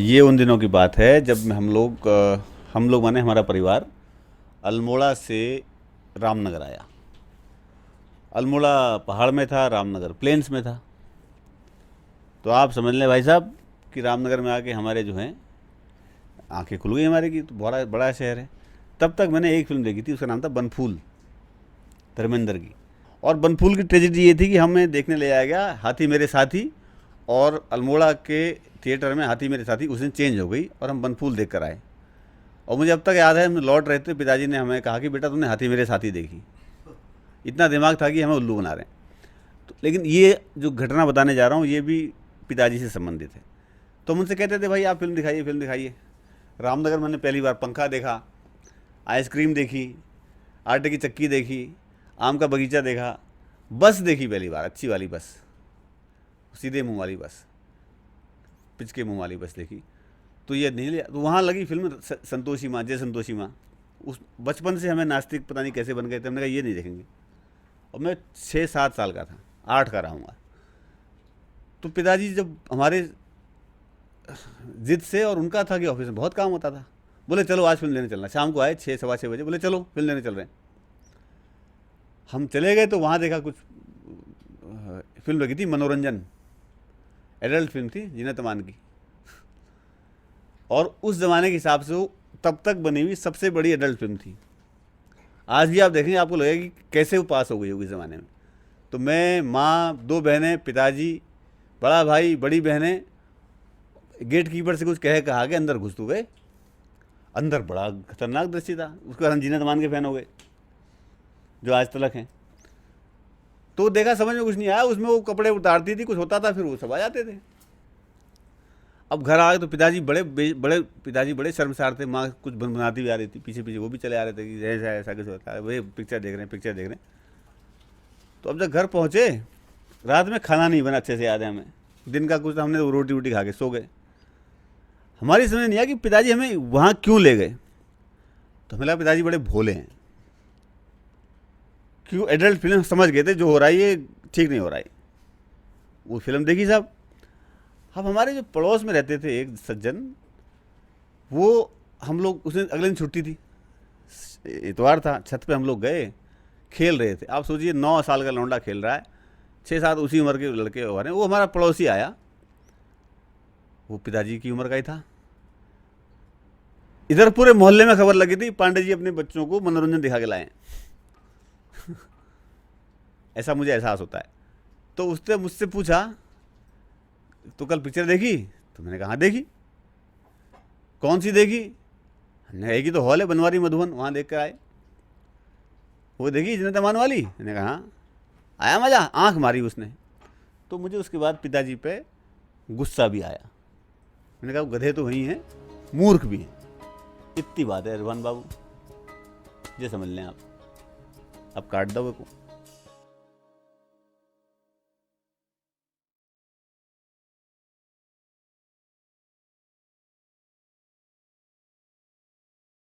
ये उन दिनों की बात है जब हम लोग माने हमारा परिवार अल्मोड़ा से रामनगर आया। अल्मोड़ा पहाड़ में था, रामनगर प्लेन्स में था। तो आप समझ लें भाई साहब कि रामनगर में आके हमारे जो हैं आंखें खुल गई हमारे की। तो बड़ा बड़ा शहर है। तब तक मैंने एक फिल्म देखी थी, उसका नाम था बनफूल, धर्मेंद्र की। और बनफूल की ट्रेजेडी ये थी कि हमें देखने ले जाया गया हाथी मेरे साथी, और अल्मोड़ा के थिएटर में हाथी मेरे साथी उस दिन चेंज हो गई और हम बनफूल देख कर आए। और मुझे अब तक याद है, हम लौट रहे थे, पिताजी ने हमें कहा कि बेटा तुमने हाथी मेरे साथी देखी। इतना दिमाग था कि हमें उल्लू बना रहे हैं। तो लेकिन ये जो घटना बताने जा रहा हूँ ये भी पिताजी से संबंधित है। तो हम उनसे कहते थे भाई आप फिल्म दिखाइए, फिल्म दिखाइए। रामनगर मैंने पहली बार पंखा देखा, आइसक्रीम देखी, आटे की चक्की देखी, आम का बगीचा देखा, बस देखी पहली बार, अच्छी वाली बस, सीधे मुंह वाली बस, पिच के मुंह वाली बस देखी। तो ये नहीं लिया। तो वहाँ लगी फिल्म संतोषी माँ, जय संतोषी माँ। उस बचपन से हमें नास्तिक पता नहीं कैसे बन गए थे, हमने कहा ये नहीं देखेंगे। और मैं 6-7 साल का था, 8 का रहूँगा। तो पिताजी जब हमारे जिद से, और उनका था कि ऑफिस में बहुत काम होता था, बोले चलो आज फिल्म लेने चलना। शाम को आए 6-6:15 बजे, बोले चलो फिल्म लेने चल रहे हैं। हम चले गए तो वहाँ देखा कुछ फिल्म लगी थी मनोरंजन, एडल्ट फिल्म थी जीनत अमान की। और उस ज़माने के हिसाब से वो तब तक बनी हुई सबसे बड़ी एडल्ट फिल्म थी। आज भी आप देखेंगे आपको लगेगा कि कैसे वो पास हो गई होगी ज़माने में। तो मैं, माँ, 2 बहनें, पिताजी, बड़ा भाई, बड़ी बहनें, गेट कीपर से कुछ कहा के अंदर घुस तो गए। अंदर बड़ा खतरनाक दृश्य था। उसके बाद हम जीनत अमान के फ़ैन हो गए जो आज तलक हैं। तो देखा, समझ में कुछ नहीं आया। उसमें वो कपड़े उतारती थी, कुछ होता था, फिर वो सब आ जाते थे। अब घर आ गए तो पिताजी बड़े शर्मसार थे। माँ कुछ बनाती भी आ रही थी, पीछे पीछे वो भी चले आ रहे थे कि ऐसा ऐसा कुछ होता है, वही पिक्चर देख रहे हैं, पिक्चर देख रहे हैं। तो अब जब घर पहुँचे, रात में खाना नहीं बना, अच्छे से याद है हमें। दिन का कुछ हमने रोटी वोटी खा के सो गए। हमारी समझ नहीं आया कि पिताजी हमें वहाँ क्यों ले गए। तो हमें लगा पिताजी बड़े भोले हैं, क्यों एडल्ट फिल्म समझ गए थे जो हो रहा है ये ठीक नहीं हो रहा है। वो फिल्म देखी साहब। अब हमारे जो पड़ोस में रहते थे एक सज्जन, वो हम लोग, उसने अगले दिन छुट्टी थी, इतवार था, छत पे हम लोग गए, खेल रहे थे। आप सोचिए 9 साल का लौंडा खेल रहा है, 6-7 उसी उम्र के लड़के हो रहे हैं। वो हमारा पड़ोसी आया, वो पिताजी की उम्र का ही था। इधर पूरे मोहल्ले में खबर लगी थी पांडे जी अपने बच्चों को मनोरंजन दिखा के लाए ऐसा मुझे एहसास होता है। तो उसने मुझसे पूछा तो कल पिक्चर देखी? तो मैंने कहा हाँ देखी। कौन सी देखी? हमने एक ही तो हॉल है बनवारी मधुबन, वहाँ देख कर आए। वो देखी जीनत अमान वाली? मैंने कहा हाँ। आया मज़ा? आंख मारी उसने। तो मुझे उसके बाद पिताजी पे गुस्सा भी आया। मैंने कहा गधे तो वही हैं, मूर्ख भी हैं। इतनी बात है रिजवान बाबू, ये समझ लें आप। अब काट दो को।